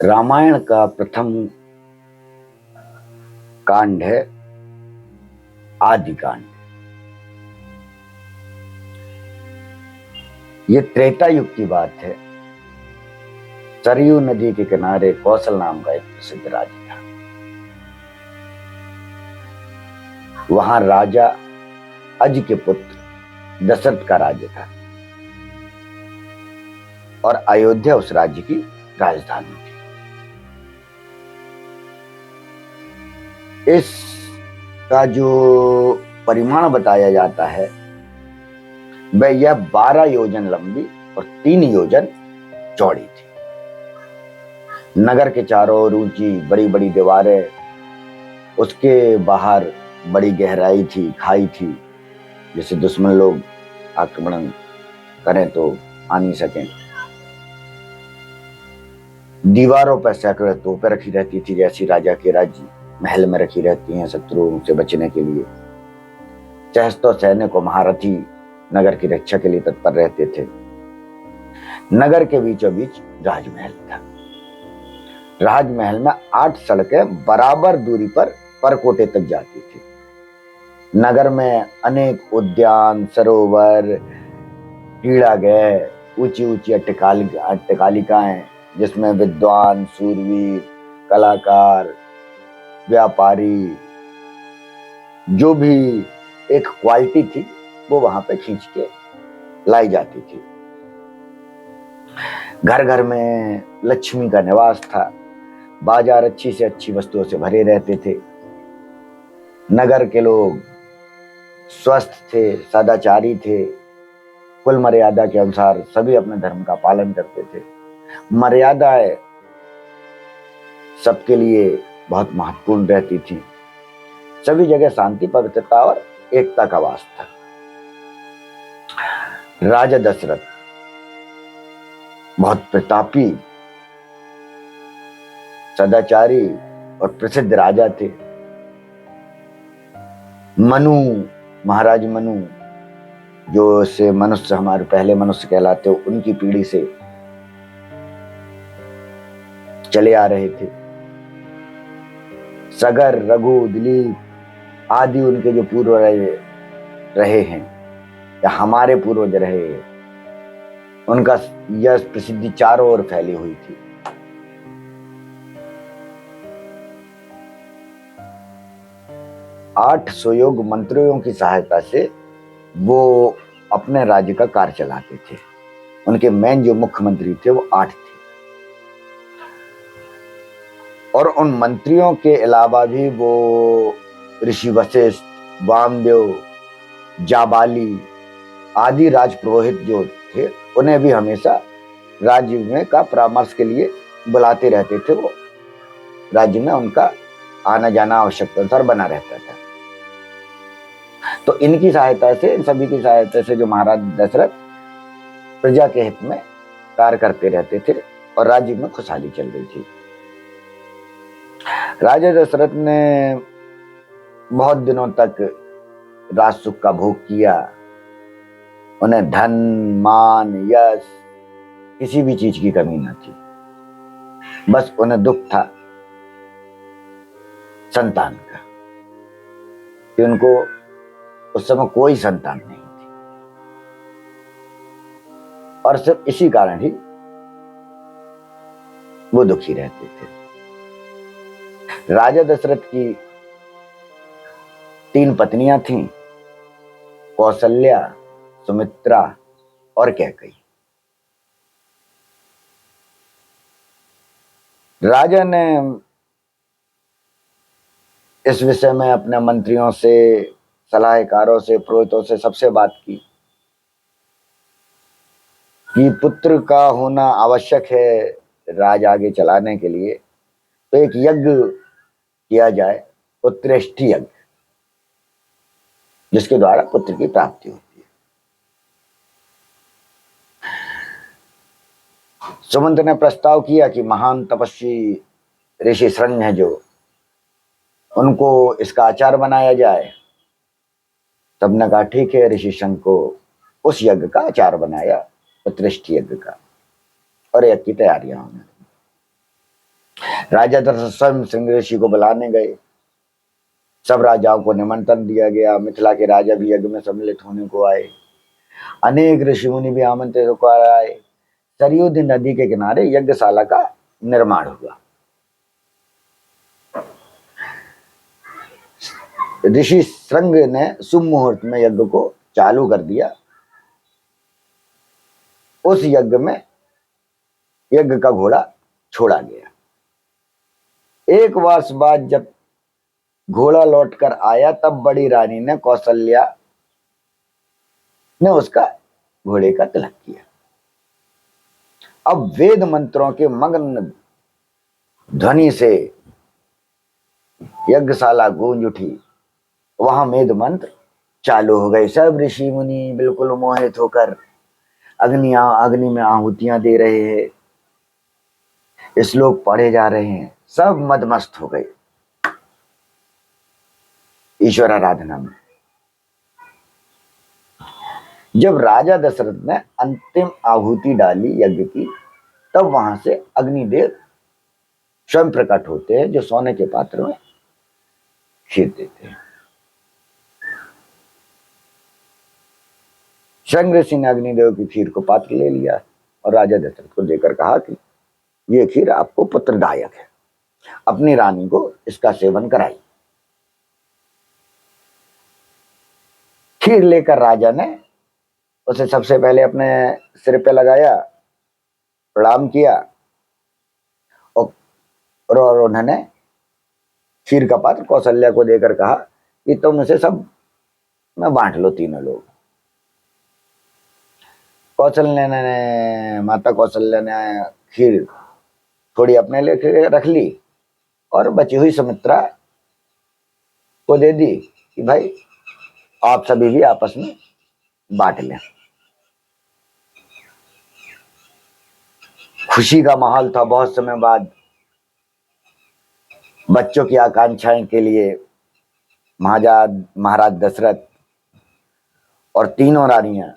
रामायण का प्रथम कांड है आदि कांड। ये त्रेता युग की बात है। सरयू नदी के किनारे कौशल नाम का एक प्रसिद्ध राज्य था। वहां राजा अज के पुत्र दशरथ का राज्य था और अयोध्या उस राज्य की राजधानी थी। इसका जो परिमाण बताया जाता है वह यह 12 योजन लंबी और 3 योजन चौड़ी थी। नगर के चारों ओर ऊंची बड़ी बड़ी दीवारें, उसके बाहर बड़ी गहराई थी, खाई थी, जिससे दुश्मन लोग आक्रमण करें तो आ नहीं सकें। दीवारों पर सैकड़ों तोपें रखी रहती थी, जैसी राजा के राज्य महल में रखी रहती हैं शत्रुओं से बचने के लिए। सहस्त्रों सैनिक और महारथी नगर की रक्षा के लिए तत्पर रहते थे। नगर के बीचों बीच राजमहल था। राजमहल में 8 सड़कें बराबर दूरी पर परकोटे तक जाती थी। नगर में अनेक उद्यान, सरोवर, क्रीड़ागृह, ऊंची ऊंची अट्टकालिकाएं, जिसमें विद्वान, शूरवीर, कलाकार, व्यापारी, जो भी एक क्वालिटी थी वो वहां पे खींच के लाई जाती थी। घर घर में लक्ष्मी का निवास था। बाजार अच्छी से अच्छी वस्तुओं से भरे रहते थे। नगर के लोग स्वस्थ थे, सदाचारी थे। कुल मर्यादा के अनुसार सभी अपने धर्म का पालन करते थे। मर्यादाएं सबके लिए बहुत महत्वपूर्ण रहती थी। सभी जगह शांति, पवित्रता और एकता का वास था। राजा दशरथ बहुत प्रतापी, सदाचारी और प्रसिद्ध राजा थे। मनु, महाराज मनु, जो से मनुष्य, हमारे पहले मनुष्य कहलाते हो, उनकी पीढ़ी से चले आ रहे थे। सगर, रघु, दिलीप आदि उनके जो पूर्व रहे हैं या हमारे पूर्वज रहे हैं, उनका यह प्रसिद्धि चारों ओर फैली हुई थी। आठ सुयोग्य मंत्रियों की सहायता से वो अपने राज्य का कार्य चलाते थे। उनके मेन जो मुख्यमंत्री थे वो 8 थे। और उन मंत्रियों के अलावा भी वो ऋषि वशिष्ठ, वामदेव, जाबाली आदि राजपुरोहित जो थे, उन्हें भी हमेशा राज्य में का परामर्श के लिए बुलाते रहते थे। वो राज्य में उनका आना जाना आवश्यकता अनुसार बना रहता था। तो इनकी सहायता से, इन सभी की सहायता से जो महाराज दशरथ प्रजा के हित में कार्य करते रहते थे और राज्य में खुशहाली चल रही थी। राजा दशरथ ने बहुत दिनों तक राज सुख का भोग किया। उन्हें धन, मान, यश, किसी भी चीज की कमी न थी। बस उन्हें दुख था संतान का, कि उनको उस समय कोई संतान नहीं थी। और सिर्फ इसी कारण ही वो दुखी रहते थे। राजा दशरथ की 3 पत्नियां थीं, कौशल्या, सुमित्रा और कैकेयी। राजा ने इस विषय में अपने मंत्रियों से, सलाहकारों से, पुरोहितों से सबसे बात की कि पुत्र का होना आवश्यक है राज आगे चलाने के लिए, तो एक यज्ञ किया जाए, पुत्रेष्टि यज्ञ, जिसके द्वारा पुत्र की प्राप्ति होती है। सुमंत ने प्रस्ताव किया कि महान तपस्वी ऋषि शृंग है जो, उनको इसका आचार बनाया जाए। सबने कहा ठीक है। ऋषि शृंग को उस यज्ञ का आचार बनाया, पुत्रेष्टि यज्ञ का, और यज्ञ की तैयारियां होने लगी। राजा दशरथ स्वयं श्रृंग ऋषि को बुलाने गए। सब राजाओं को निमंत्रण दिया गया। मिथिला के राजा भी यज्ञ में सम्मिलित होने को आए। अनेक ऋषि मुनि भी आमंत्रित होकर आए। सरयू नदी के किनारे यज्ञशाला का निर्माण हुआ। ऋषि श्रृंग ने शुभ मुहूर्त में यज्ञ को चालू कर दिया। उस यज्ञ में यज्ञ का घोड़ा छोड़ा गया। एक वर्ष बाद जब घोड़ा लौटकर आया, तब बड़ी रानी ने कौशल्या ने उसका घोड़े का तिलक किया। अब वेद मंत्रों के मग्न ध्वनि से यज्ञशाला गूंज उठी। वहां वेद मंत्र चालू हो गए। सब ऋषि मुनि बिल्कुल मोहित होकर अग्नि में आहुतियां दे रहे हैं। श्लोक पढ़े जा रहे हैं। सब मदमस्त हो गए ईश्वर आराधना में। जब राजा दशरथ ने अंतिम आहुति डाली यज्ञ की, तब वहां से अग्निदेव स्वयं प्रकट होते हैं, जो सोने के पात्र में खीर देते हैं। श्रृंग ऋषि ने अग्निदेव की खीर को पात्र ले लिया और राजा दशरथ को देकर कहा कि यह खीर आपको पुत्रदायक है, अपनी रानी को इसका सेवन कराई। खीर लेकर राजा ने उसे सबसे पहले अपने सिर पे लगाया, प्रणाम किया और उन्होंने खीर का पात्र कौशल्या को देकर कहा कि तुम इसे सब में बांट लो, तीनों लोग। माता कौशल्या ने खीर थोड़ी अपने लिए रख ली और बची हुई सुमित्रा को दे दी कि भाई आप सभी भी आपस में बांट लें। खुशी का माहौल था। बहुत समय बाद बच्चों की आकांक्षाएं के लिए महाराज दशरथ और तीनों रानियां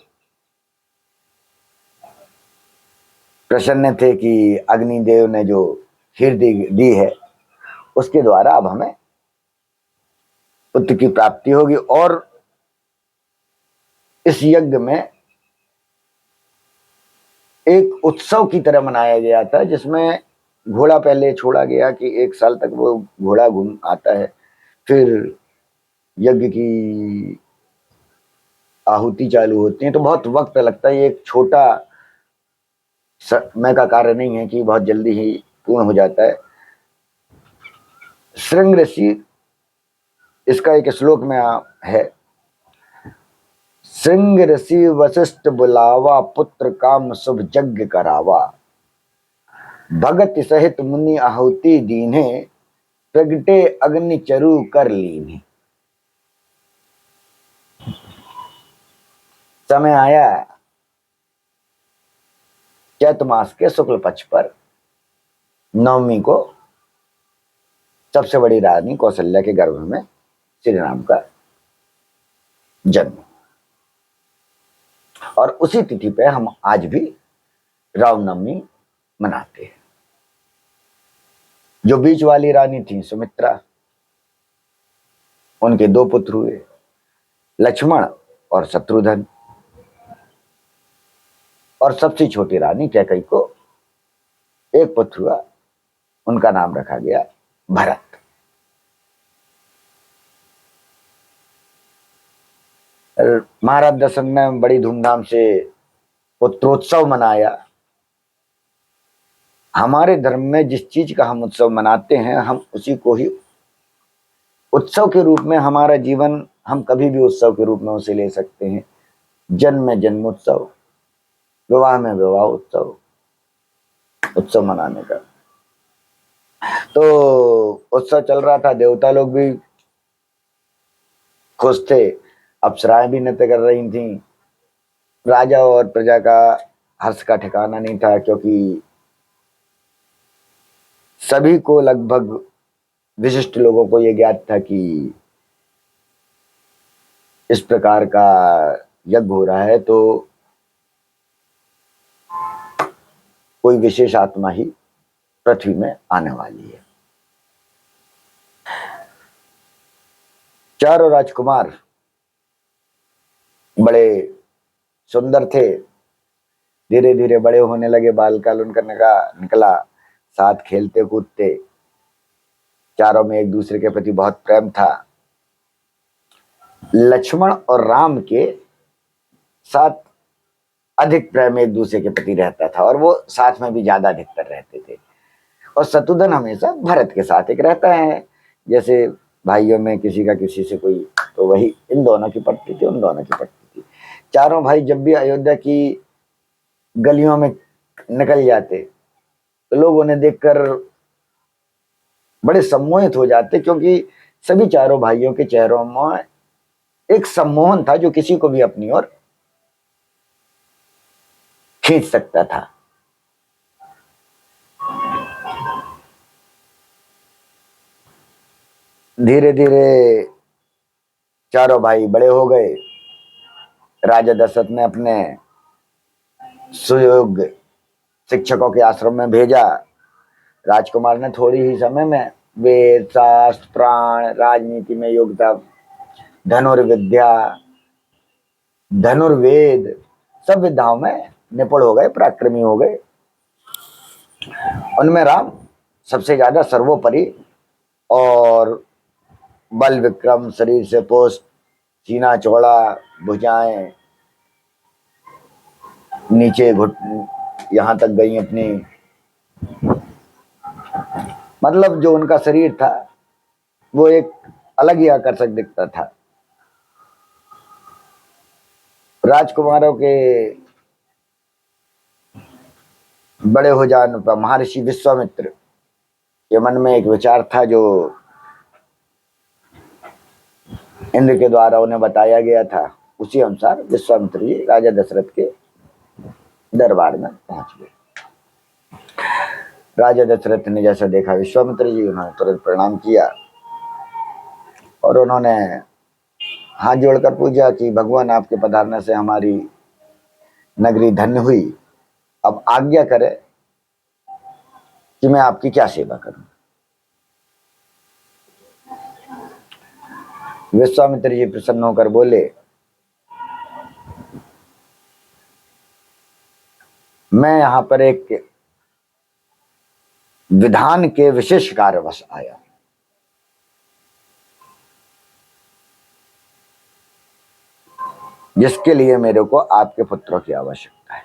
प्रसन्न थे कि अग्निदेव ने जो खीर दी है, उसके द्वारा अब हमें पुत्र की प्राप्ति होगी। और इस यज्ञ में एक उत्सव की तरह मनाया गया था, जिसमें घोड़ा पहले छोड़ा गया कि 1 साल तक वो घोड़ा घूम आता है, फिर यज्ञ की आहुति चालू होती है, तो बहुत वक्त लगता है। एक छोटा समय का कार्य नहीं है कि बहुत जल्दी ही पूर्ण हो जाता है। श्रृंग ऋषि, इसका एक श्लोक में है, श्रृंग ऋषि वशिष्ठ बुलावा, पुत्र काम शुभ यज्ञ करावा, भगत सहित मुनि आहुति दीने, प्रगटे अग्नि चरु कर लीने। समय आया चैत मास के शुक्ल पक्ष पर नवमी को सबसे बड़ी रानी कौशल्या के गर्भ में श्री राम का जन्म। और उसी तिथि पे हम आज भी रामनवमी मनाते हैं। जो बीच वाली रानी थी सुमित्रा, उनके 2 पुत्र हुए, लक्ष्मण और शत्रुघ्न। और सबसे छोटी रानी कैकेयी को एक पुत्र हुआ, उनका नाम रखा गया भरत। महाराज दशरथ ने बड़ी धूमधाम से पुत्रोत्सव मनाया। हमारे धर्म में जिस चीज का हम उत्सव मनाते हैं, हम उसी को ही उत्सव के रूप में, हमारा जीवन हम कभी भी उत्सव के रूप में उसे ले सकते हैं। जन्म में जन्मोत्सव, विवाह में विवाह उत्सव, उत्सव मनाने का। तो उत्सव चल रहा था, देवता लोग भी खुश थे, अप्सराएं भी नृत्य कर रही थीं। राजा और प्रजा का हर्ष का ठिकाना नहीं था, क्योंकि सभी को, लगभग विशिष्ट लोगों को यह ज्ञात था कि इस प्रकार का यज्ञ हो रहा है तो कोई विशेष आत्मा ही पृथ्वी में आने वाली है। चारों राजकुमार बड़े सुंदर थे, धीरे धीरे बड़े होने लगे, बालकाल उनका निकला, साथ खेलते कूदते, चारों में एक दूसरे के प्रति बहुत प्रेम था। लक्ष्मण और राम के साथ अधिक प्रेम एक दूसरे के प्रति रहता था, और वो साथ में भी ज्यादा अधिकतर रहते थे। और शत्रुघ्न हमेशा भरत के साथ एक रहता है, जैसे भाइयों में किसी का किसी से कोई, तो वही इन दोनों की पड़ती थी, उन दोनों की पड़ती थी। चारों भाई जब भी अयोध्या की गलियों में निकल जाते तो लोग उन्हें देखकर बड़े सम्मोहित हो जाते, क्योंकि सभी चारों भाइयों के चेहरों में एक सम्मोहन था जो किसी को भी अपनी ओर खींच सकता था। धीरे धीरे चारों भाई बड़े हो गए। राजा दशरथ ने अपने सुयोग्य शिक्षकों के आश्रम में भेजा। राजकुमार ने थोड़ी ही समय में वेद, शास्त्र, प्राण, राजनीति में योग्यता, धनुर्विद्या, धनुर्वेद, सब विद्याओं में निपुण हो गए, पराक्रमी हो गए। उनमें राम सबसे ज्यादा सर्वोपरि, और बल विक्रम, शरीर से पुष्ट, सीना चौड़ा, भुजाएं नीचे यहां तक गई अपनी, मतलब जो उनका शरीर था वो एक अलग ही आकर्षक दिखता था। राजकुमारों के बड़े हो जाने पर महर्षि विश्वामित्र के मन में एक विचार था जो इंद्र के द्वारा उन्हें बताया गया था। उसी अनुसार विश्वामित्र जी राजा दशरथ के दरबार में पहुंच गए। राजा दशरथ ने जैसा देखा विश्वामित्र जी, उन्होंने तुरंत प्रणाम किया और उन्होंने हाथ जोड़कर पूछा कि भगवान, आपके पधारने से हमारी नगरी धन्य हुई, अब आज्ञा करें कि मैं आपकी क्या सेवा करूं। विश्वामित्र जी प्रसन्न होकर बोले, मैं यहां पर एक विधान के विशेष कार्यवश आया, जिसके लिए मेरे को आपके पुत्रों की आवश्यकता है।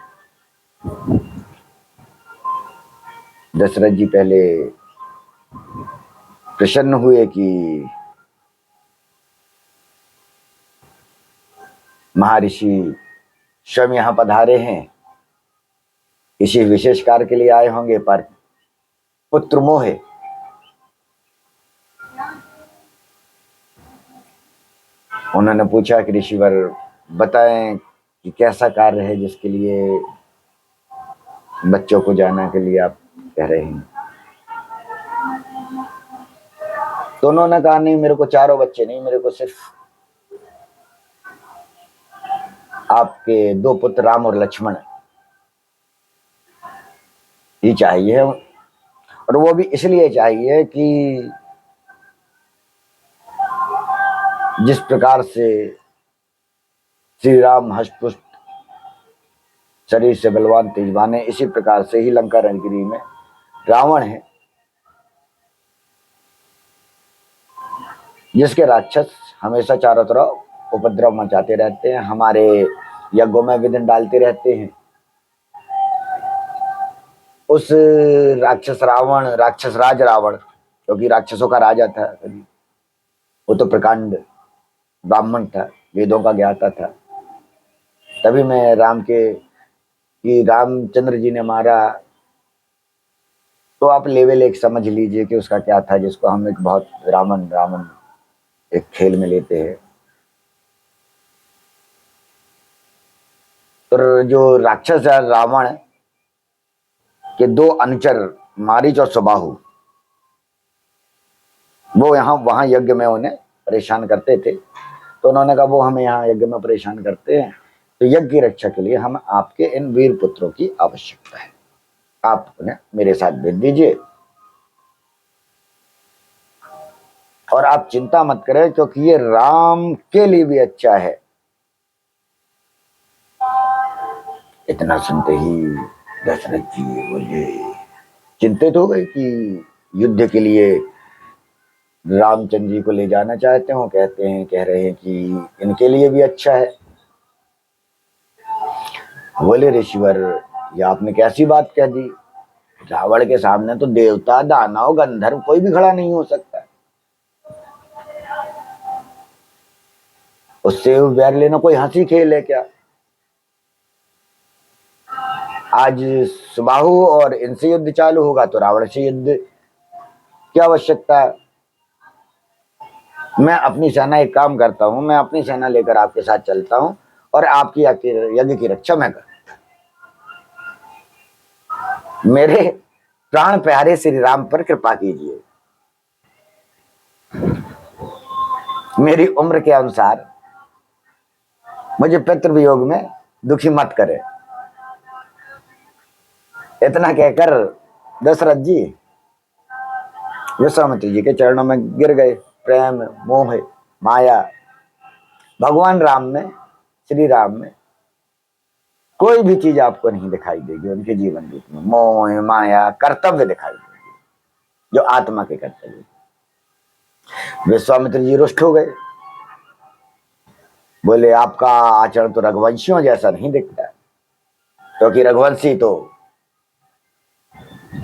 दशरथ जी पहले प्रसन्न हुए कि महर्षि स्वयं यहां पधारे हैं, किसी विशेष कार्य के लिए आए होंगे, पर पुत्र मोह है। उन्होंने पूछा कि ऋषिवर बताएं कि कैसा कार्य है जिसके लिए बच्चों को जाने के लिए आप कह रहे हैं। तो उन्होंने कहा, नहीं, मेरे को चारों बच्चे नहीं, मेरे को सिर्फ आपके 2 पुत्र राम और लक्ष्मण ही चाहिए, और वो भी इसलिए चाहिए कि जिस प्रकार से श्री राम हष्टपुष्ट, शरीर से बलवान, तेजवान है, इसी प्रकार से ही लंका रणगिरी में रावण है, जिसके राक्षस हमेशा चारों तरफ उपद्रव मचाते रहते हैं, हमारे यज्ञों में विघ्न डालते रहते हैं। उस राक्षस रावण, राक्षस राज रावण, क्योंकि राक्षसों का राजा था, वो तो प्रकांड ब्राह्मण था, वेदों का ज्ञाता था। तभी मैं राम के कि रामचंद्र जी ने मारा, तो आप लेवल एक समझ लीजिए कि उसका क्या था, जिसको हम एक बहुत रावण रावण एक खेल में लेते हैं। तो जो राक्षस रावण के 2 अनुचर मारीच और सुबाहु, वो यहाँ वहां यज्ञ में उन्हें परेशान करते थे। तो उन्होंने कहा, वो हमें यहाँ यज्ञ में परेशान करते हैं, तो यज्ञ की रक्षा के लिए हम आपके इन वीर पुत्रों की आवश्यकता है, आप उन्हें मेरे साथ भेज दीजिए, और आप चिंता मत करें, क्योंकि ये राम के लिए भी अच्छा है। इतना सुनते ही दशरथ जी बोले, चिंतित हो गए कि युद्ध के लिए रामचंद्र जी को ले जाना चाहते हो, कह रहे हैं कि इनके लिए भी अच्छा है। बोले, ऋषिवर, ये आपने कैसी बात कह दी? रावण के सामने तो देवता, दानव, गंधर्व कोई भी खड़ा नहीं हो सकता। उससे बैर लेना कोई हंसी खेल है क्या? आज सुबाहु और इनसे युद्ध चालू होगा तो रावण से युद्ध क्या आवश्यकता है? मैं अपनी सेना, एक काम करता हूं, मैं अपनी सेना लेकर आपके साथ चलता हूं और आपकी यज्ञ की रक्षा मैं कर। मेरे प्राण प्यारे श्री राम पर कृपा कीजिए, मेरी उम्र के अनुसार मुझे पितृ वियोग में दुखी मत करे। इतना कहकर दशरथ जी विश्वामित्र जी के चरणों में गिर गए। प्रेम, मोह, माया, भगवान राम में, श्री राम में कोई भी चीज आपको नहीं दिखाई देगी। उनके जीवन रूप में मोह, माया, कर्तव्य दिखाई देगी, जो आत्मा के कर्तव्य। विश्वामित्र जी रुष्ट हो गए, बोले, आपका आचरण तो रघुवंशियों जैसा नहीं दिखता, क्योंकि रघुवंशी तो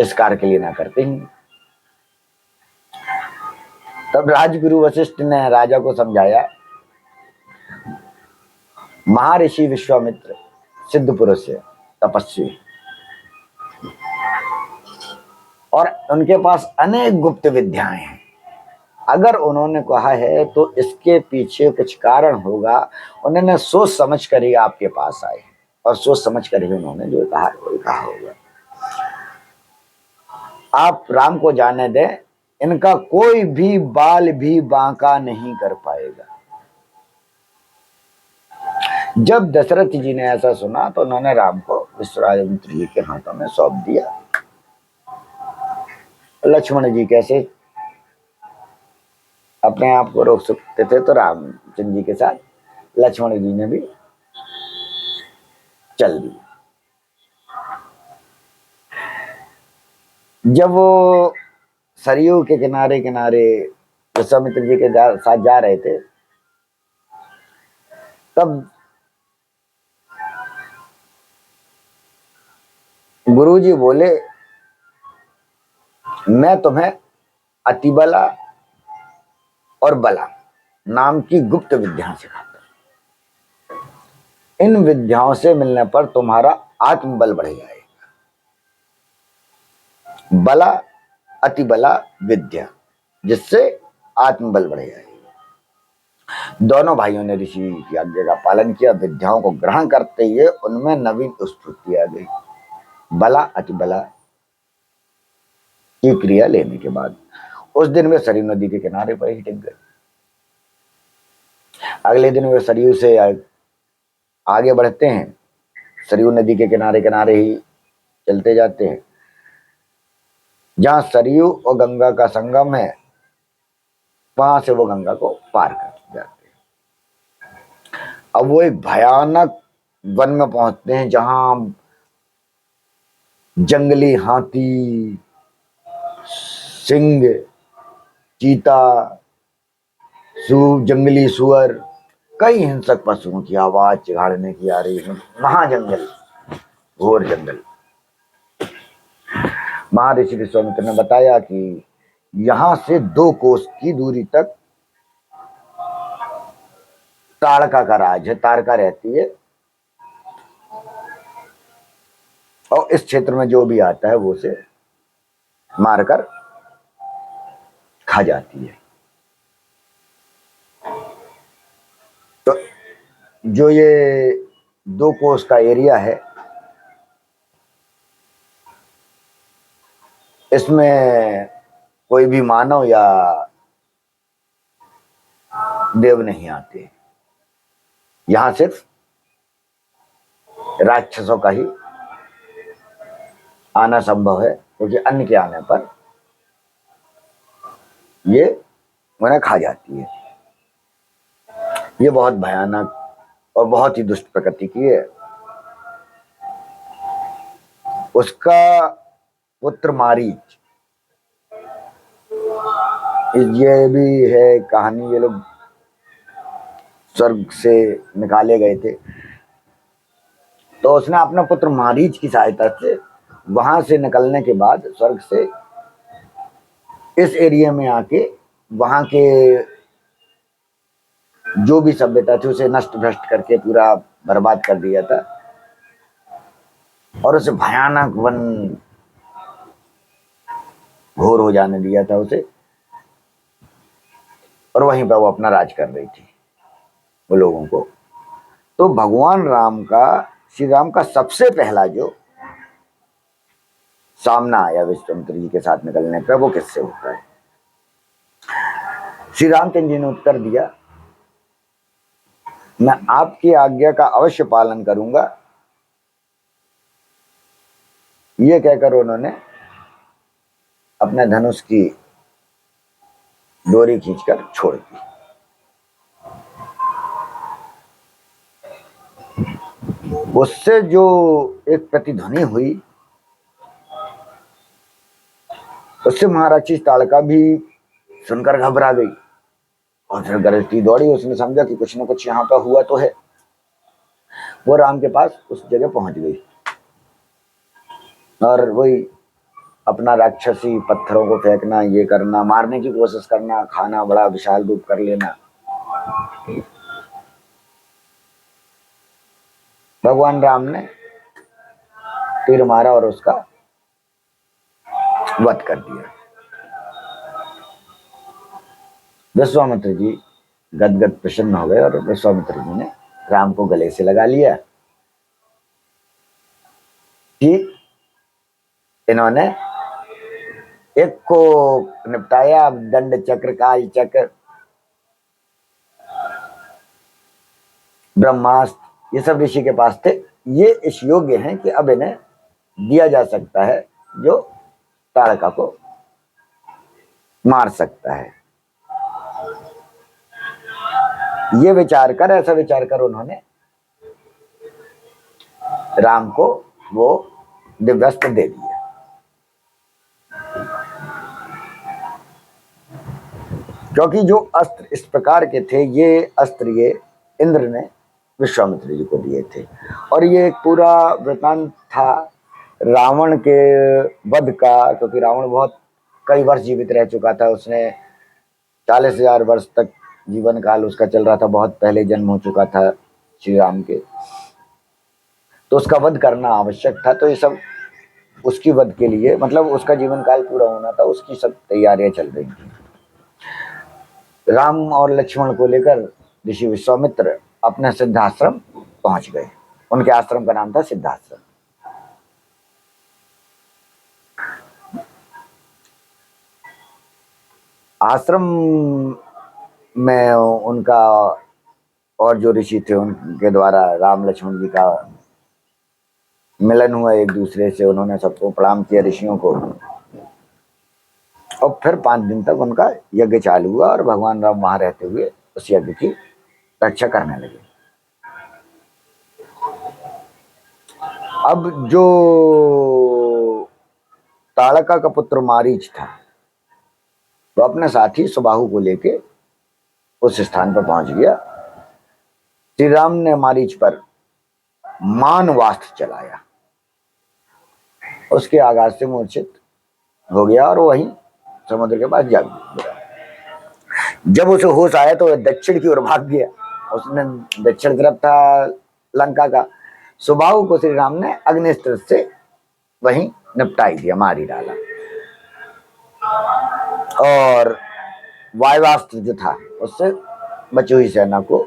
इस कार्य के लिए ना करते ही। तब राजगुरु वशिष्ठ ने राजा को समझाया, महर्षि विश्वामित्र सिद्ध पुरुष है, तपस्वी, और उनके पास अनेक गुप्त विद्याएं हैं। अगर उन्होंने कहा है तो इसके पीछे कुछ कारण होगा। उन्होंने सोच समझ कर ही आपके पास आए, और सोच समझ कर ही उन्होंने जो कहा वही कहा होगा। आप राम को जाने दें, इनका कोई भी बाल भी बांका नहीं कर पाएगा। जब दशरथ जी ने ऐसा सुना तो उन्होंने राम को विश्वामित्र जी के हाथों में सौंप दिया। लक्ष्मण जी कैसे अपने आप को रोक सकते थे, तो रामचंद्र जी के साथ लक्ष्मण जी ने भी चल दी। जब वो सरयू के किनारे किनारे विश्वामित्र जी के साथ जा रहे थे, तब गुरुजी बोले, मैं तुम्हें अतिबला और बला नाम की गुप्त विद्या सिखाता हूं। इन विद्याओं से मिलने पर तुम्हारा आत्मबल बढ़ जाएगा। बला, अतिबला विद्या, जिससे आत्मबल बढ़ जाएगा। दोनों भाइयों ने ऋषि की आज्ञा का पालन किया। विद्याओं को ग्रहण करते हुए उनमें नवीन स्फूर्ति आ गई। बला, अतिबला की क्रिया लेने के बाद उस दिन वे सरयू नदी के किनारे पर ही टिक गए। अगले दिन वे सरयू से आगे बढ़ते हैं, सरयू नदी के किनारे किनारे ही चलते जाते हैं। जहां सरयू और गंगा का संगम है, वहां से वो गंगा को पार कर जाते हैं। अब वो एक भयानक वन में पहुंचते हैं, जहां जंगली हाथी, सिंह, चीता, जंगली सुअर, कई हिंसक पशुओं की आवाज चिघाड़ने की आ रही है। महाजंगल, घोर जंगल। महर्षि विश्वामित्र ने बताया कि यहां से 2 कोस की दूरी तक ताड़का का राज है, ताड़का रहती है, और इस क्षेत्र में जो भी आता है वो उसे मारकर खा जाती है। तो जो ये 2 कोस का एरिया है, इसमें कोई भी मानव या देव नहीं आते। यहां सिर्फ राक्षसों का ही आना संभव है, क्योंकि अन्य के आने पर ये उन्हें खा जाती है। ये बहुत भयानक और बहुत ही दुष्ट प्रकृति की है। उसका पुत्र मारीच, ये भी है कहानी। ये लोग स्वर्ग से निकाले गए थे, तो उसने अपना पुत्र मारीच की सहायता से वहां से निकलने के बाद स्वर्ग से इस एरिया में आके वहां के जो भी सभ्यता थी उसे नष्ट भ्रष्ट करके पूरा बर्बाद कर दिया था, और उसे भयानक वन घोर हो जाने दिया था उसे, और वहीं पर वो अपना राज कर रही थी वो लोगों को। तो भगवान राम का, श्री राम का सबसे पहला जो सामना आया विश्वामित्र जी के साथ निकलने पर, वो किससे होता है? श्री रामचंद्र जी ने उत्तर दिया, मैं आपकी आज्ञा का अवश्य पालन करूंगा। ये कहकर उन्होंने अपने धनुष की डोरी खींचकर छोड़ दी। उससे जो एक प्रतिध्वनि हुई, उससे महाराज ताड़का भी सुनकर घबरा गई और फिर गरजती दौड़ी। उसने समझा कि कुछ न कुछ यहाँ पर हुआ तो है। वो राम के पास उस जगह पहुंच गई और वही अपना राक्षसी पत्थरों को फेंकना, ये करना, मारने की कोशिश करना, खाना बड़ा विशाल रूप कर लेना। भगवान राम ने तीर मारा और उसका वध कर दिया। विश्वामित्र जी गदगद प्रसन्न हो गए और विश्वामित्र जी ने राम को गले से लगा लिया कि इन्होंने एक को निपटाया। दंड चक्र, काल चक्र, ब्रह्मास्त्र, ये सब ऋषि के पास थे। ये इस योग्य हैं कि अब इन्हें दिया जा सकता है जो ताड़का को मार सकता है। ये विचार कर, ऐसा विचार कर उन्होंने राम को वो दिव्यास्त्र दे दिया। क्योंकि जो अस्त्र इस प्रकार के थे, ये अस्त्र ये इंद्र ने विश्वामित्र जी को दिए थे। और ये एक पूरा वृतांत था रावण के वध का, क्योंकि रावण बहुत कई वर्ष जीवित रह चुका था। उसने 40,000 वर्ष तक जीवन काल उसका चल रहा था, बहुत पहले जन्म हो चुका था श्री राम के। तो उसका वध करना आवश्यक था। तो ये सब उसकी वध के लिए, मतलब उसका जीवन काल पूरा होना था, उसकी सब तैयारियां चल रही थी। राम और लक्ष्मण को लेकर ऋषि विश्वामित्र अपने सिद्धाश्रम पहुंच गए। उनके आश्रम का नाम था सिद्धाश्रम। आश्रम में उनका और जो ऋषि थे उनके द्वारा राम लक्ष्मण जी का मिलन हुआ एक दूसरे से। उन्होंने सबको प्रणाम किया, ऋषियों को। और फिर 5 दिन तक उनका यज्ञ चालू हुआ और भगवान राम वहां रहते हुए उस यज्ञ की रक्षा करने लगे। अब जो ताड़का का पुत्र मारीच था, तो अपने साथी सुबाहु को लेके उस स्थान पर पहुंच गया। श्री राम ने मारीच पर मानवास्त्र चलाया, उसके आघात से मूर्छित हो गया और वहीं समुद्र के पास जा गिरा। जब उसे होश आया तो वह दक्षिण की ओर भाग गया। उसने दक्षिण तरफ था लंका का। सुबाहु को श्री राम ने अग्निस्त्र से वहीं निपटाई दिया, मार ही डाला। और वायुवास्त्र जो था उससे बची हुई सेना को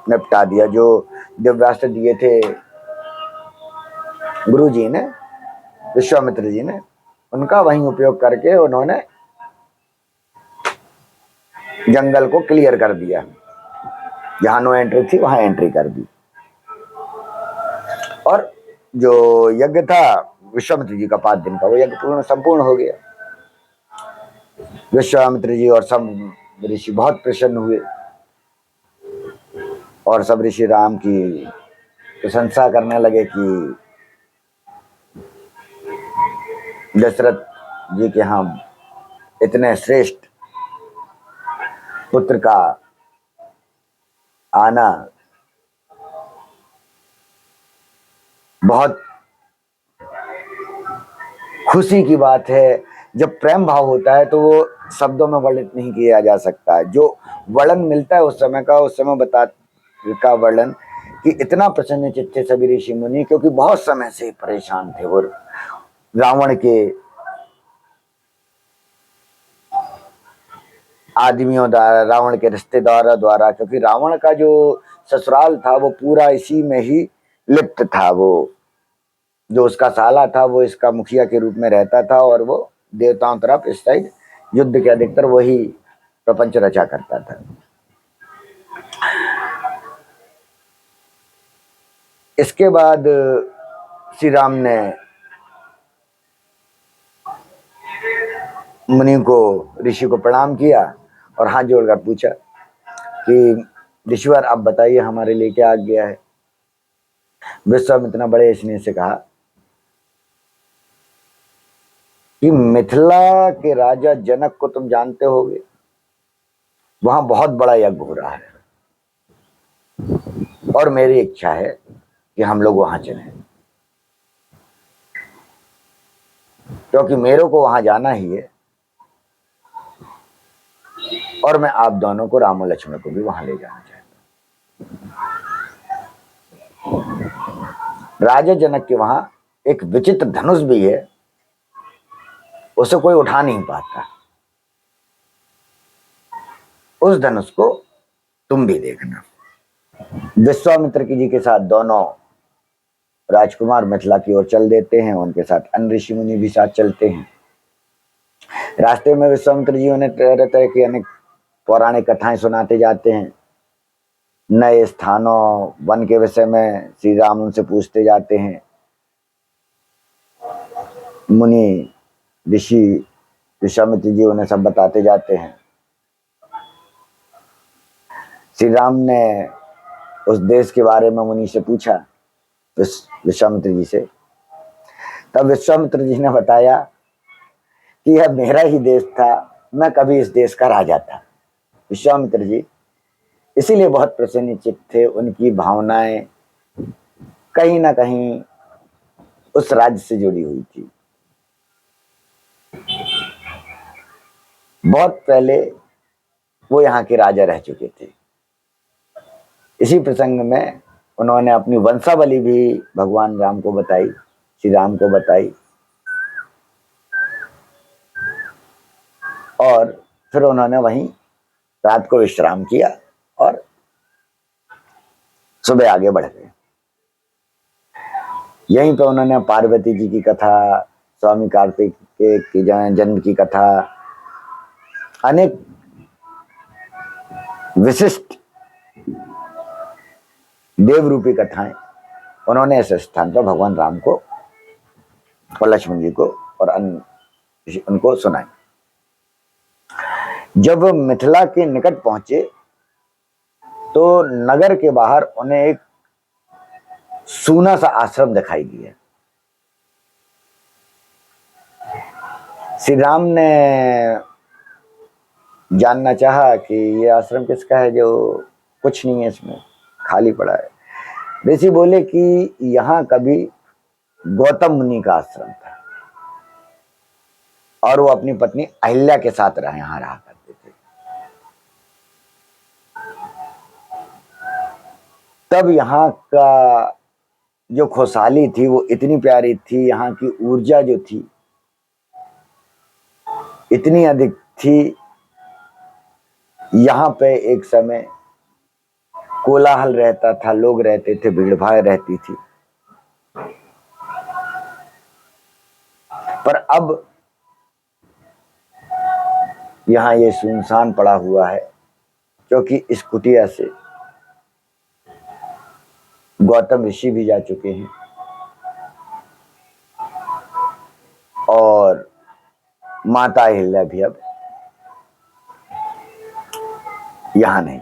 निपटा दिया। जो दिव्यास्त्र दिए थे गुरु जी ने, विश्वामित्र जी ने, उनका वहीं उपयोग करके उन्होंने जंगल को क्लियर कर दिया। जहां नो एंट्री थी वहां एंट्री कर दी। और जो यज्ञ था विश्वामित्र जी का 5 दिन का, वो यज्ञ पूर्ण संपूर्ण हो गया। विश्वामित्र जी और सब ऋषि बहुत प्रसन्न हुए और सब ऋषि राम की प्रशंसा करने लगे कि दशरथ जी के यहाँ इतने श्रेष्ठ पुत्र का आना बहुत खुशी की बात है। जब प्रेम भाव होता है तो वो शब्दों में वर्णित नहीं किया जा सकता। जो वर्णन मिलता है उस समय का, उस समय बता का वर्णन कि इतना प्रसन्नचित्त थे सभी ऋषि मुनि, क्योंकि बहुत समय से परेशान थे वो रावण के आदमियों द्वारा, रावण के रिश्तेदारों द्वारा, क्योंकि रावण का जो ससुराल था वो पूरा इसी में ही लिप्त था। वो जो उसका साला था वो इसका मुखिया के रूप में रहता था और वो देवताओं तरफ इस साइड युद्ध के अधिकतर वही प्रपंच रचा करता था। इसके बाद श्री राम ने मुनि को, ऋषि को प्रणाम किया और हाथ जोड़कर पूछा कि ऋषिवर आप बताइए हमारे लिए क्या आज्ञा है। विश्वामित्र बड़े स्नेह से कहा कि मिथिला के राजा जनक को तुम जानते होगे, वहां बहुत बड़ा यज्ञ हो रहा है और मेरी इच्छा है कि हम लोग वहां चलें, क्योंकि मेरे को वहां जाना ही है और मैं आप दोनों को, राम और लक्ष्मण को भी वहां ले जाना चाहता हूं। राजा जनक के वहां एक विचित्र धनुष भी है, उसे कोई उठा नहीं पाता। उस धनुष को तुम भी देखना। विश्वामित्र जी के साथ दोनों राजकुमार मिथिला की ओर चल देते हैं, उनके साथ अन्य ऋषि मुनि भी साथ चलते हैं। रास्ते में विश्वामित्र जी उन्हें तरह तरह की अनेक पौराणिक कथाएं सुनाते जाते हैं। नए स्थानों, वन के विषय में श्री राम उनसे पूछते जाते हैं। मुनि ऋषि विश्वामित्र जी उन्हें सब बताते जाते हैं। श्री राम ने उस देश के बारे में मुनि से पूछा, विश्वामित्र जी से। तब विश्वामित्र जी ने बताया कि यह मेरा ही देश था, मैं कभी इस देश का राजा था। विश्वामित्र जी इसीलिए बहुत प्रसन्नचित्त थे। उनकी भावनाएं कहीं ना कहीं उस राज्य से जुड़ी हुई थी। बहुत पहले वो यहाँ के राजा रह चुके थे। इसी प्रसंग में उन्होंने अपनी वंशावली भी भगवान राम को बताई, श्री राम को बताई और फिर उन्होंने वहीं रात को विश्राम किया और सुबह आगे बढ़ गए। यहीं पे उन्होंने पार्वती जी की कथा, स्वामी कार्तिक के जन्म की कथा, अनेक विशिष्ट देव रूपी कथाएं उन्होंने इस स्थान पर भगवान राम को और लक्ष्मण जी को और अन्य उनको सुनाई। जब मिथिला के निकट पहुंचे तो नगर के बाहर उन्हें एक सूना सा आश्रम दिखाई दिया। श्री राम ने जानना चाहा कि ये आश्रम किसका है, जो कुछ नहीं है इसमें, खाली पड़ा है। ऋषि बोले कि यहाँ कभी गौतम मुनि का आश्रम था और वो अपनी पत्नी अहिल्या के साथ यहाँ रहा करते थे। तब यहाँ का जो खुशहाली थी वो इतनी प्यारी थी, यहाँ की ऊर्जा जो थी इतनी अधिक थी। यहाँ पे एक समय कोलाहल रहता था, लोग रहते थे, भीड़ भाड़ रहती थी। पर अब यहाँ ये सुनसान पड़ा हुआ है, क्योंकि इस कुटिया से गौतम ऋषि भी जा चुके हैं और माता अहिल्या भी अब यहां नहीं।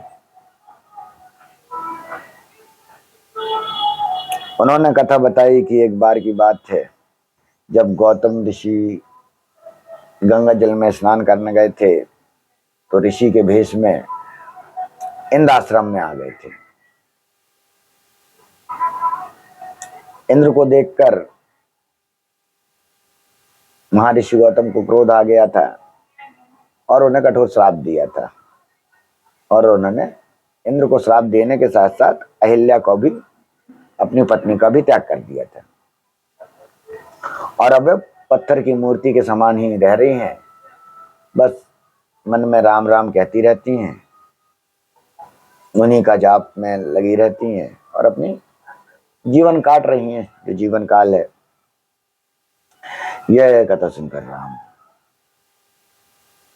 उन्होंने कथा बताई कि एक बार की बात है, जब गौतम ऋषि गंगा जल में स्नान करने गए थे तो ऋषि के भेष में इंद्र आश्रम में आ गए थे। इंद्र को देखकर महर्षि गौतम को क्रोध आ गया था और उन्हें कठोर श्राप दिया था, और उन्होंने इंद्र को श्राप देने के साथ साथ अहिल्या को भी, अपनी पत्नी का भी त्याग कर दिया था, और अब पत्थर की मूर्ति के समान ही रह रही हैं, बस मन में राम राम कहती रहती हैं, उन्हीं का जाप में लगी रहती हैं और अपनी जीवन काट रही हैं, जो जीवन काल है। यह कथा सुनकर राम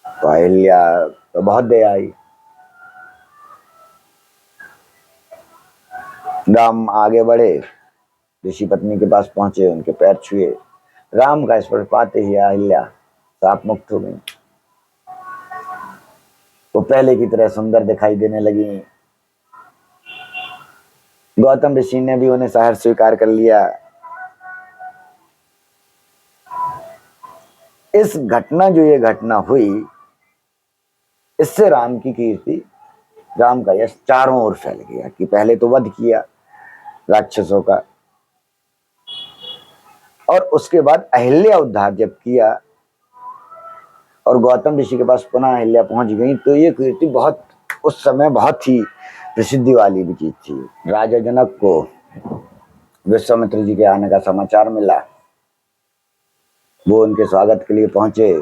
तो अहिल्या तो बहुत दया आई। राम आगे बढ़े, ऋषि पत्नी के पास पहुंचे, उनके पैर छुए, राम का स्पर्श पाते ही अहिल्या साप मुक्त हो गई। वो पहले की तरह सुंदर दिखाई देने लगी। गौतम ऋषि ने भी उन्हें सहर्ष स्वीकार कर लिया। इस घटना, जो ये घटना हुई, इससे राम की कीर्ति, राम का यश चारों ओर फैल गया कि पहले तो वध किया राक्षसों का, और उसके बाद अहिल्या उद्धार जब किया और गौतम ऋषि के पास पुनः अहिल्या पहुंच गई, तो ये कीर्ति बहुत, उस समय बहुत ही प्रसिद्धि वाली भी चीज थी। राजा जनक को विश्वामित्र जी के आने का समाचार मिला, वो उनके स्वागत के लिए पहुंचे।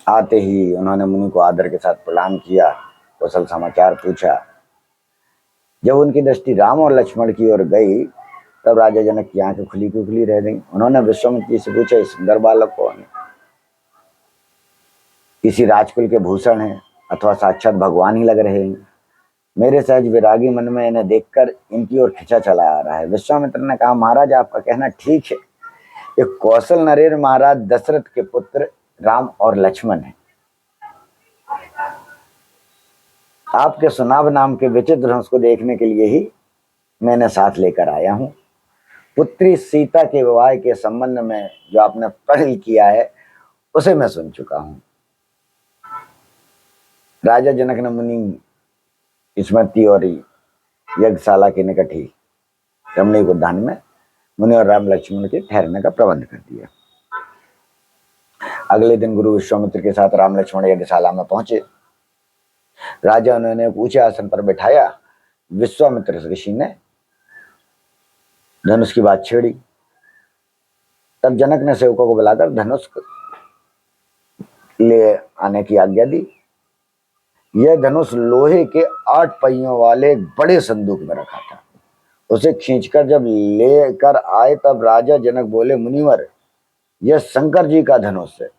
आते ही उन्होंने मुनि को आदर के साथ प्रणाम किया, कुशल समाचार पूछा। जब उनकी दृष्टि राम और लक्ष्मण की ओर गई, तब राजा जनक की आंखें खुली की खुली रह गई। उन्होंने विश्वामित्र जी से पूछा, इस सुंदर बालक कौन है? किसी राजकुल के भूषण हैं अथवा साक्षात भगवान ही लग रहे हैं। मेरे सहज विरागी मन में इन्हें देखकर इनकी ओर खिंचा चला आ रहा है। विश्वामित्र ने कहा, महाराज आपका कहना ठीक है, ये कौशल नरेर महाराज दशरथ के पुत्र राम और लक्ष्मण हैं। आपके सुनाभ नाम के विचित्र हंस को देखने के लिए ही मैंने साथ लेकर आया हूं। पुत्री सीता के विवाह के संबंध में जो आपने पहल किया है, उसे मैं सुन चुका हूं। राजा जनक ने मुनि स्मृति और यज्ञशाला के निकट ही रमणीक उद्यान में मुनि और राम लक्ष्मण के ठहरने का प्रबंध कर दिया। अगले दिन गुरु विश्वामित्र के साथ राम लक्ष्मण यज्ञशाला में पहुंचे। राजा उन्होंने ऊंचे आसन पर बैठाया। विश्वामित्र ऋषि ने धनुष की बात छेड़ी। तब जनक ने सेवकों को बुलाकर धनुष ले आने की आज्ञा दी। यह धनुष लोहे के 8 पहियों वाले एक बड़े संदूक में रखा था। उसे खींचकर जब लेकर आए, तब राजा जनक बोले, मुनिवर, यह शंकर जी का धनुष है।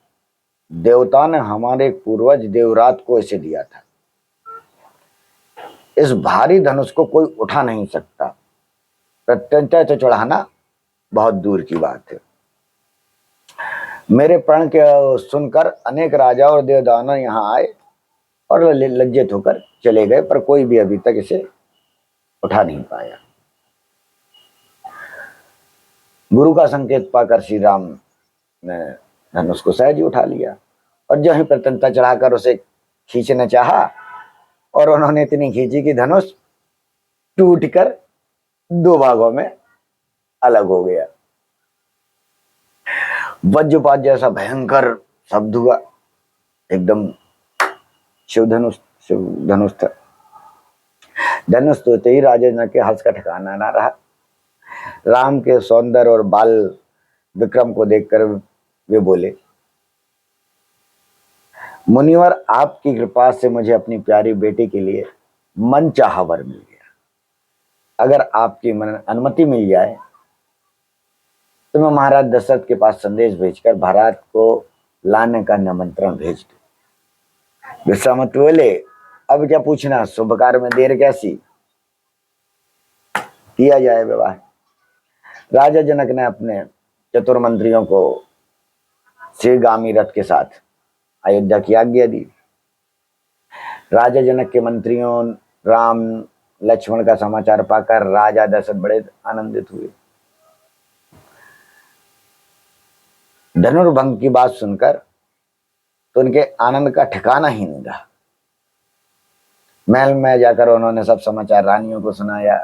देवता ने हमारे पूर्वज देवरात को इसे दिया था। इस भारी धनुष को कोई उठा नहीं सकता, प्रत्यंचा से चढ़ाना बहुत दूर की बात है। मेरे प्रण के सुनकर अनेक राजा और देवदानव यहाँ आए और लज्जित होकर चले गए, पर कोई भी अभी तक इसे उठा नहीं पाया। गुरु का संकेत पाकर श्री राम ने धनुष को सहज ही उठा लिया, और जो ही प्रत्यंता चढ़ाकर उसे खींचने चाहा, और उन्होंने इतनी खींची कि धनुष टूटकर 2 भागों में अलग हो गया। वज्रपात जैसा भयंकर शब्द हुआ, एकदम शिव धनुष था। धनुष तोड़ते ही राजा जनक के हर्ष का ठिकाना ना रहा। राम के सौंदर्य और बाल विक्रम को देखकर वे बोले, मुनिवर, आपकी कृपा से मुझे अपनी प्यारी बेटी के लिए मनचाहा वर मिल गया। अगर आपकी अनुमति मिल जाए तो मैं महाराज दशरथ के पास संदेश भेजकर भरत को लाने का निमंत्रण भेज दूं। विश्वामित्र बोले, अब क्या पूछना, शुभ कार्य में देर कैसी, किया जाए विवाह। राजा जनक ने अपने चतुर मंत्रियों को शीघ्रगामी रथ के साथ अयोध्या की आज्ञा दी। राजा जनक के मंत्रियों राम लक्ष्मण का समाचार पाकर राजा दशरथ बड़े आनंदित हुए। धनुर्भंग की बात सुनकर तो उनके आनंद का ठिकाना ही नहीं रहा। महल में जाकर उन्होंने सब समाचार रानियों को सुनाया।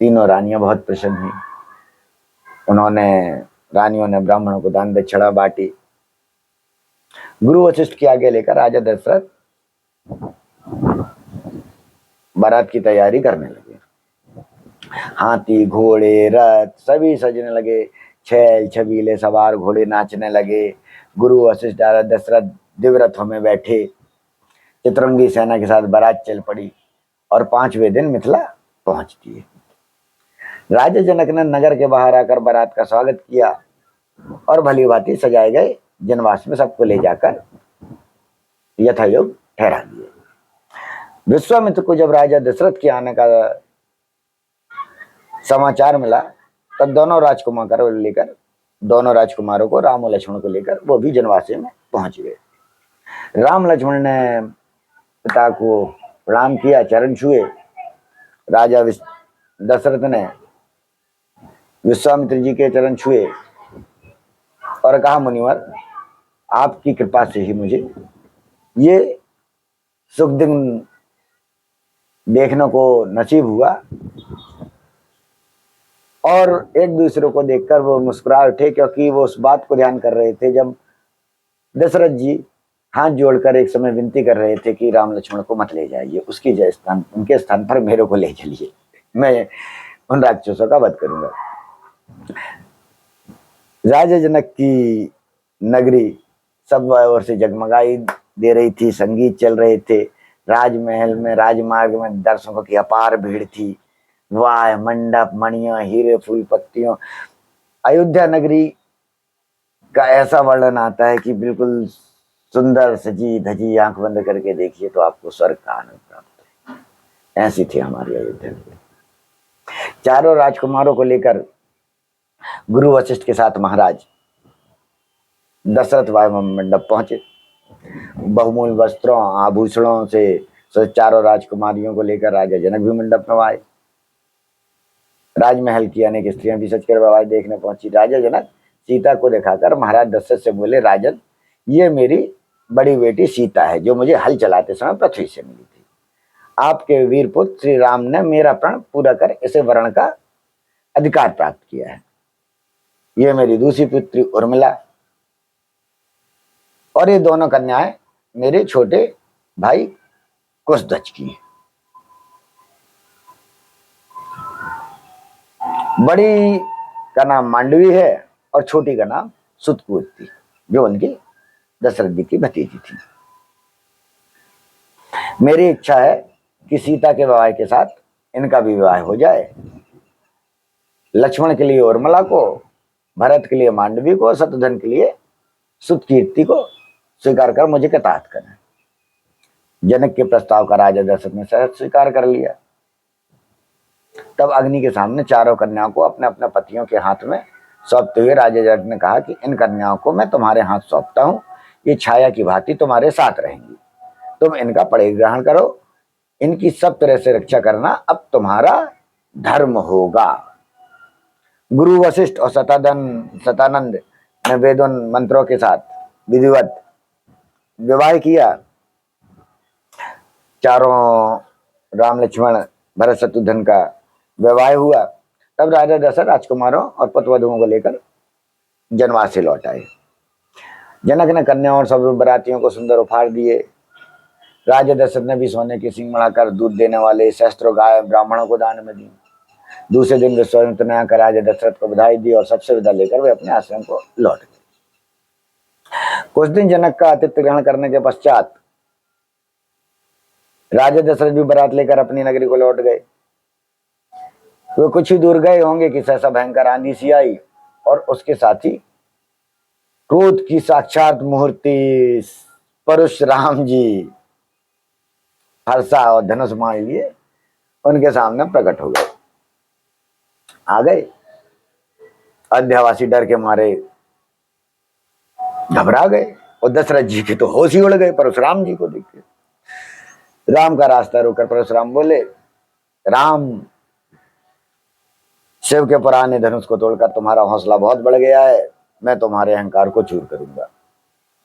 तीनों रानियां बहुत प्रसन्न हुई। रानियों ने ब्राह्मणों को दान दक्षिणा बांटी। गुरु वशिष्ठ के आगे लेकर राजा दशरथ बारात की तैयारी करने लगे। हाथी घोड़े रथ सभी सजने लगे। छैल छबीले सवार घोड़े नाचने लगे। गुरु वशिष्ठ राजा दशरथ दिव्य रथों में बैठे चित्रंगी सेना के साथ बारात चल पड़ी और 5वें दिन मिथिला पहुंचती है। राजा जनक ने नगर के बाहर आकर बारात का स्वागत किया और भली भांति सजाए गए जनवास में सबको ले जाकर यथायोग ठहरा दिए। विश्वामित्र को जब राजा दशरथ के आने का समाचार मिला तब दोनों राजकुमारों को राम और लक्ष्मण को लेकर वो भी जनवासी में पहुंच गए। राम लक्ष्मण ने पिता को प्रणाम किया, चरण छुए। राजा दशरथ ने विश्वामित्र जी के चरण छुए और कहा, मुनिवर आपकी कृपा से ही मुझे ये सुख दिन देखने को नसीब हुआ। और एक दूसरे को देखकर वो मुस्कुरा उठे, क्योंकि वो उस बात को ध्यान कर रहे थे जब दशरथ जी हाथ जोड़कर एक समय विनती कर रहे थे कि राम लक्ष्मण को मत ले जाइए, उनके स्थान पर मेरे को ले चलिए, मैं उन राक्षसों का वध करूंगा। राजा जनक की नगरी सब ओर से जगमगाई दे रही थी, संगीत चल रहे थे। राजमहल में राजमार्ग में दर्शकों की अपार भीड़ थी। वाह मंडप मणियों हीरे फूल पत्तियों। अयोध्या नगरी का ऐसा वर्णन आता है कि बिल्कुल सुंदर सजी धजी, आंख बंद करके देखिए तो आपको स्वर्ग का आनंद प्राप्त है। ऐसी थी हमारी अयोध्या नगरी। चारों राजकुमारों को लेकर गुरु वशिष्ठ के साथ महाराज दशरथ वायु मंडप पहुंचे। बहुमूल्य वस्त्रों आभूषणों से चारों राजकुमारियों को लेकर राजा जनक भी मंडप में आए। राजमहल की अनेक स्त्रियां भी सजकर विवाह देखने पहुंची। राजा जनक सीता को दिखाकर महाराज दशरथ से बोले, राजन ये मेरी बड़ी बेटी सीता है जो मुझे हल चलाते समय पृथ्वी से मिली थी। आपके वीर पुत्र श्री राम ने मेरा प्रण पूरा कर इसे वरण का अधिकार प्राप्त किया है। ये मेरी दूसरी पुत्री उर्मिला और ये दोनों कन्याएं मेरे छोटे भाई कुशध्वज की हैं। बड़ी का नाम मांडवी है और छोटी का नाम सुतपूर्ति, जो उनकी दशरथ जी की भतीजी थी। मेरी इच्छा है कि सीता के विवाह के साथ इनका भी विवाह हो जाए। लक्ष्मण के लिए उर्मिला को, भरत के लिए मांडवी को, शत्रुघ्न के लिए सुतकीर्ति को स्वीकार कर मुझे कृतार्थ करें। जनक के प्रस्ताव का राजा दशरथ ने सहज स्वीकार कर लिया। तब अग्नि के सामने चारों कन्याओं को अपने अपने पतियों के हाथ में सौंपते हुए राजा जनक ने कहा कि इन कन्याओं को मैं तुम्हारे हाथ सौंपता हूं, ये छाया की भांति तुम्हारे साथ रहेंगी। तुम इनका परिग्रहण करो, इनकी सब तरह से रक्षा करना अब तुम्हारा धर्म होगा। गुरु वशिष्ठ और सतानंद ने वेदों मंत्रों के साथ विधिवत विवाह किया। चारों राम लक्ष्मण भरत शत्रुघ्न का विवाह हुआ। तब राजा दशरथ राजकुमारों और पतवधुओं को लेकर जनवास से लौट आए। जनक ने कन्याओं और सब बरातियों को सुंदर उपहार दिए। राजा दशरथ ने भी सोने की सिंह बढ़ाकर दूध देने वाले शस्त्रों गाय ब्राह्मणों को दान में दी। दूसरे दिन विश्वामित्र ने आकर राजा दशरथ को बधाई दी और सबसे विदा लेकर वे अपने आश्रम को लौट गए। कुछ दिन जनक का आतिथ्य ग्रहण करने के पश्चात राजा दशरथ भी बारात लेकर अपनी नगरी को लौट गए। वे कुछ ही दूर गए होंगे कि सहसा भयंकर आंधी सी आई और उसके साथ ही क्रोध की साक्षात मूर्ति परशुराम जी हर्षा और धनुष मान लिए उनके सामने प्रकट हो गए। आ गए। अयोध्यावासी डर के मारे घबरा गए और दशरथ जी के तो होश ही उड़ गए परशुराम जी को देख के। राम का रास्ता रोककर परशुराम बोले, राम, शिव के पुराने धनुष को तोड़कर तुम्हारा हौसला बहुत बढ़ गया है, मैं तुम्हारे अहंकार को चूर करूंगा।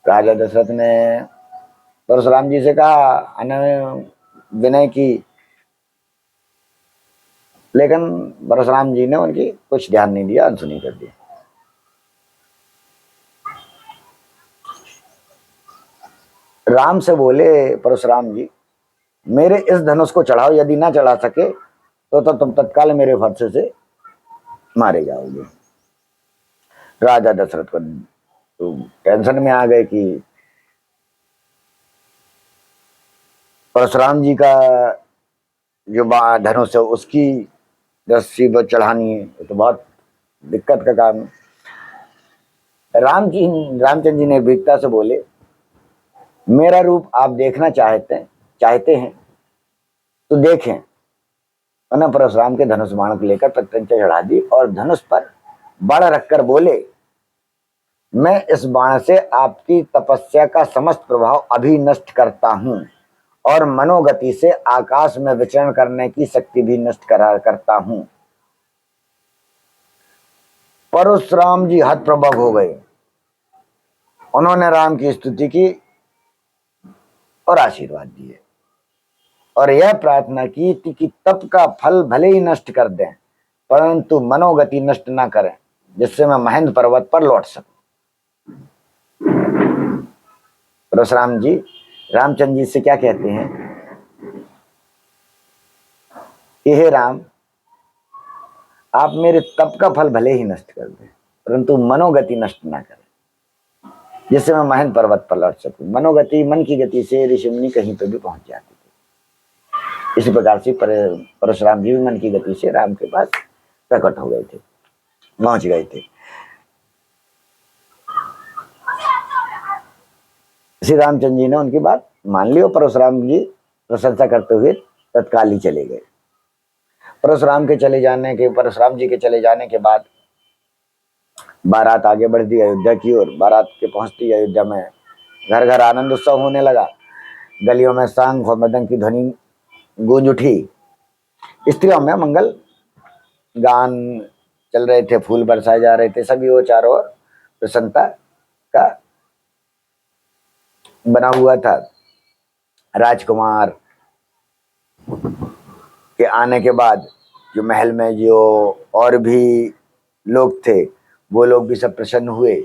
राजा दशरथ ने परशुराम जी से कहा विनय की, लेकिन परशुराम जी ने उनकी कुछ ध्यान नहीं दिया, अनसुनी कर दी। राम से बोले परशुराम जी, मेरे इस धनुष को चढ़ाओ, यदि ना चढ़ा सके तो तुम तत्काल मेरे फरसे से मारे जाओगे। राजा दशरथ को तो टेंशन में आ गए कि परशुराम जी का जो धनुष है उसकी रस्सी पर चढ़ानी है, तो बहुत दिक्कत का काम है। रामचंद्र जी ने वीरता से बोले, मेरा रूप आप देखना चाहते हैं तो देखें। उन्होंने परशुराम के धनुष बाण को लेकर प्रत्यंचा चढ़ा दी और धनुष पर बाण रखकर बोले, मैं इस बाण से आपकी तपस्या का समस्त प्रभाव अभी नष्ट करता हूं और मनोगति से आकाश में विचरण करने की शक्ति भी नष्ट करता हूं। परशुराम जी हतप्रभ हो गए। उन्होंने राम की स्तुति की और आशीर्वाद दिए और यह प्रार्थना की कि तप का फल भले ही नष्ट कर दें, परंतु मनोगति नष्ट ना करें, जिससे मैं महेंद्र पर्वत पर लौट सकूं। परशुराम जी रामचंद्र जी से क्या कहते हैं कि हे राम, आप मेरे तप का फल भले ही नष्ट कर दें, परंतु मनोगति नष्ट ना करें, जिससे मैं महेंद्र पर्वत पर लौट सकूं। मनोगति, मन की गति से ऋषि मुनि कहीं पर भी पहुंच जाते थे। इसी प्रकार से परशुराम जी भी मन की गति से राम के पास प्रकट हो गए थे, पहुंच गए थे। श्री रामचंद्र जी ने उनकी बात मान ली और परशुराम जी प्रशंसा करते हुए तत्काल ही चले गए। परशुराम जी के चले जाने के बाद बारात आगे बढ़ती अयोध्या की ओर। बारात के पहुंचती अयोध्या में घर घर आनंद उत्सव होने लगा। गलियों में शंख और मृदंग की ध्वनि गूंज उठी। स्त्रियों में मंगल गान चल रहे थे, फूल बरसाए जा रहे थे, सभी वो चारों ओर प्रसन्नता का बना हुआ था। राजकुमार के आने के बाद जो महल में जो और भी लोग थे, वो लोग भी सब प्रसन्न हुए,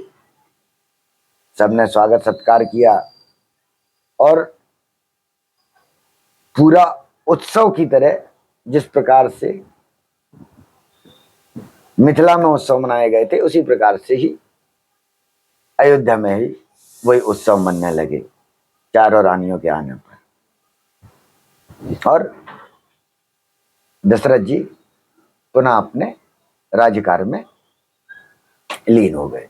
सबने स्वागत सत्कार किया और पूरा उत्सव की तरह, जिस प्रकार से मिथिला में उत्सव मनाए गए थे, उसी प्रकार से ही अयोध्या में ही वही उत्सव मनने लगे चारों रानियों के आने पर। और दशरथ जी पुनः अपने राज्यकार्य में लीन हो गए।